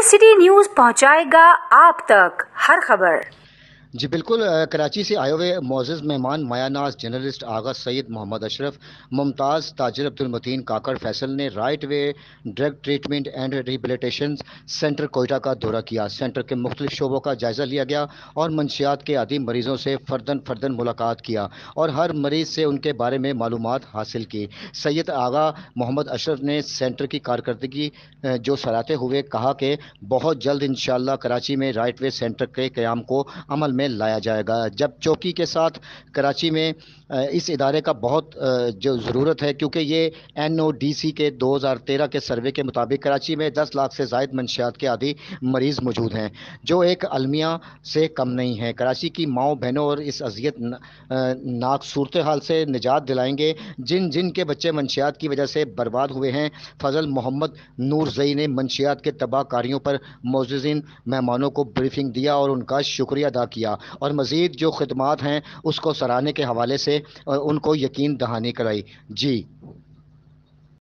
City news पहुंचाएगा आप तक हर खबर। जी बिल्कुल, कराची से आए हुए मोअज़्ज़ज़ मेहमान मायानाज जर्नलिस्ट आगा सैयद मोहम्मद अशरफ, मुमताज़ ताजिर अब्दुल मतीन काकड़ फैसल ने right way drug treatment and rehabilitation centre Quetta का दौरा किया। सेंटर के मुख्तलिफ शोबों का जायज़ा लिया गया और मंशियात के आदी मरीज़ों से फ़र्दन मुलाकात किया और हर मरीज़ से उनके बारे में मालूमात हासिल की। सैयद आगा मोहम्मद अशरफ ने सेंटर की कारकर्दगी जो सराहते हुए कहा कि बहुत जल्द इंशाअल्लाह कराची में राइट वे सेंटर के क़याम को अमल में लाया जाएगा। जब चौकी के साथ कराची में इस इदारे का बहुत जो ज़रूरत है, क्योंकि ये NODC के 2013 के सर्वे के मुताबिक कराची में 10 लाख से ज़ायद मंशियात के आदि मरीज़ मौजूद हैं, जो एक अलमिया से कम नहीं है। कराची की माओ बहनों और इस अजियत नाक सूरत हाल से निजात दिलाएंगे जिन जिन के बच्चे मंशियात की वजह से बर्बाद हुए हैं। फजल मोहम्मद नूरजई ने मंशियात के तबाहकारियों पर मोअज़्ज़ज़ीन मेहमानों को ब्रीफिंग दिया और उनका शुक्रिया अदा किया और मज़ीद जो खिदमात हैं उसको सराहने के हवाले से उनको यकीन दहानी कराई। जी।